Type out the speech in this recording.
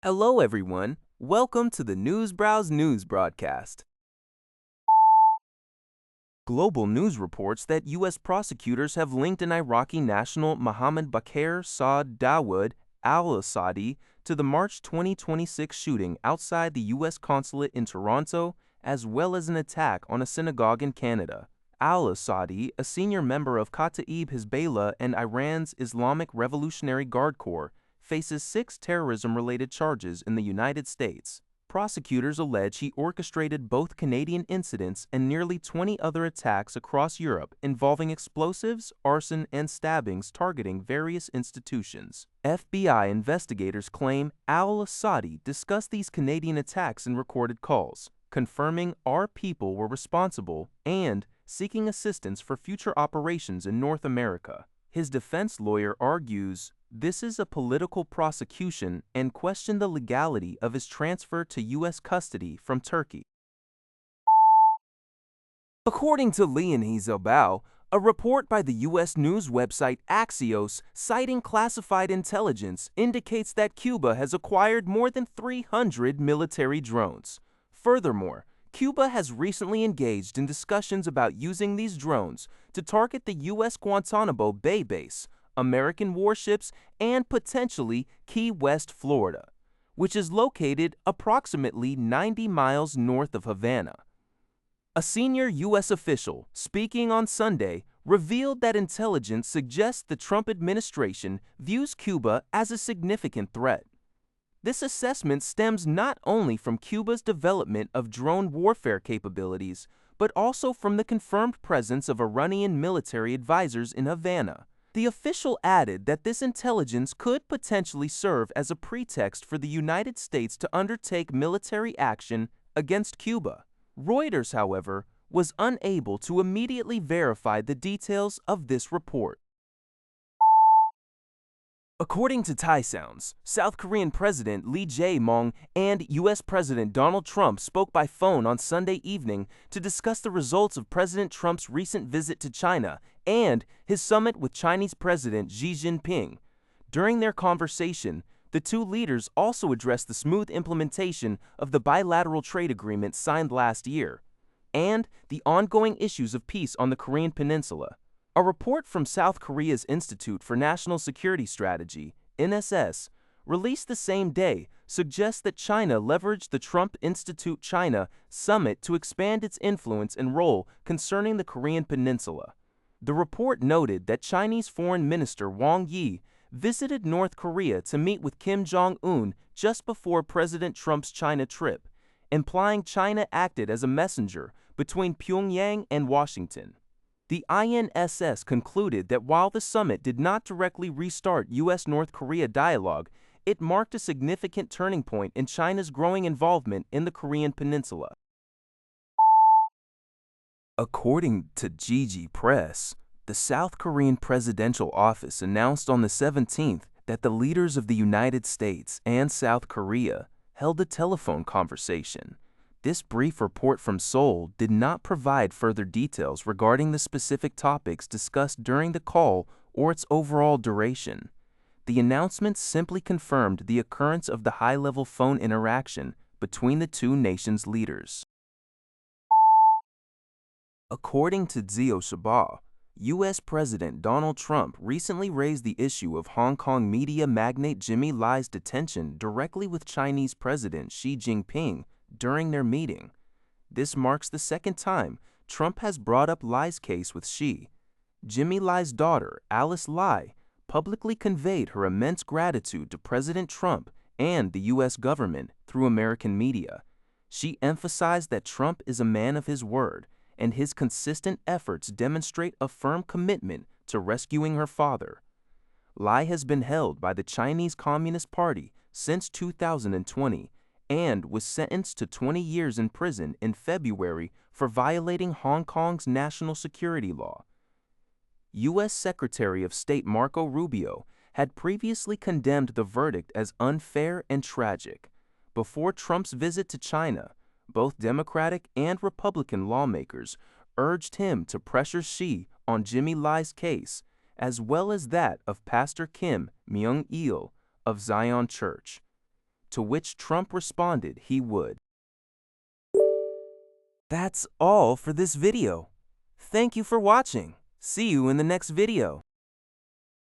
Hello, everyone. Welcome to the Newsbrowse News broadcast. Global news reports that U.S. prosecutors have linked an Iraqi national Mohammad Saad Dawood Al-Saadi to the March 2026 shooting outside the U.S. consulate in Toronto, as well as an attack on a synagogue in Canada. Al-Saadi, a senior member of Kataib Hezbollah and Iran's Islamic Revolutionary Guard Corps, faces 6 terrorism-related charges in the United States. Prosecutors allege he orchestrated both Canadian incidents and nearly 20 other attacks across Europe involving explosives, arson, and stabbings targeting various institutions. FBI investigators claim Al-Saadi discussed these Canadian attacks in recorded calls, confirming our people were responsible and seeking assistance for future operations in North America. His defense lawyer argues this is a political prosecution and questioned the legality of his transfer to U.S. custody from Turkey. According to Leonie Zobao, a report by the U.S. news website Axios citing classified intelligence indicates that Cuba has acquired more than 300 military drones. Furthermore, Cuba has recently engaged in discussions about using these drones to target the U.S. Guantanamo Bay base, American warships, and potentially Key West, Florida, which is located approximately 90 miles north of Havana. A senior U.S. official, speaking on Sunday, revealed that intelligence suggests the Trump administration views Cuba as a significant threat. This assessment stems not only from Cuba's development of drone warfare capabilities, but also from the confirmed presence of Iranian military advisors in Havana. The official added that this intelligence could potentially serve as a pretext for the United States to undertake military action against Cuba. Reuters, however, was unable to immediately verify the details of this report. According to Thai Sounds, South Korean President Lee Jae-myung and U.S. President Donald Trump spoke by phone on Sunday evening to discuss the results of President Trump's recent visit to China and his summit with Chinese President Xi Jinping. During their conversation, the two leaders also addressed the smooth implementation of the bilateral trade agreement signed last year and the ongoing issues of peace on the Korean Peninsula. A report from South Korea's Institute for National Security Strategy, NSS, released the same day, suggests that China leveraged the Trump Institute China summit to expand its influence and role concerning the Korean Peninsula. The report noted that Chinese Foreign Minister Wang Yi visited North Korea to meet with Kim Jong-un just before President Trump's China trip, implying China acted as a messenger between Pyongyang and Washington. The INSS concluded that while the summit did not directly restart U.S.-North Korea dialogue, it marked a significant turning point in China's growing involvement in the Korean Peninsula. According to Gigi Press, the South Korean presidential office announced on the 17th that the leaders of the United States and South Korea held a telephone conversation. This brief report from Seoul did not provide further details regarding the specific topics discussed during the call or its overall duration. The announcement simply confirmed the occurrence of the high-level phone interaction between the two nations' leaders. According to Zio Shaba, U.S. President Donald Trump recently raised the issue of Hong Kong media magnate Jimmy Lai's detention directly with Chinese President Xi Jinping during their meeting. This marks the second time Trump has brought up Lai's case with Xi. Jimmy Lai's daughter, Alice Lai, publicly conveyed her immense gratitude to President Trump and the U.S. government through American media. She emphasized that Trump is a man of his word, and his consistent efforts demonstrate a firm commitment to rescuing her father. Lai has been held by the Chinese Communist Party since 2020 and was sentenced to 20 years in prison in February for violating Hong Kong's national security law. U.S. Secretary of State Marco Rubio had previously condemned the verdict as unfair and tragic. Before Trump's visit to China, both Democratic and Republican lawmakers urged him to pressure Xi on Jimmy Lai's case, as well as that of Pastor Kim Myung-il of Zion Church. to which Trump responded he would. That's all for this video. Thank you for watching. See you in the next video.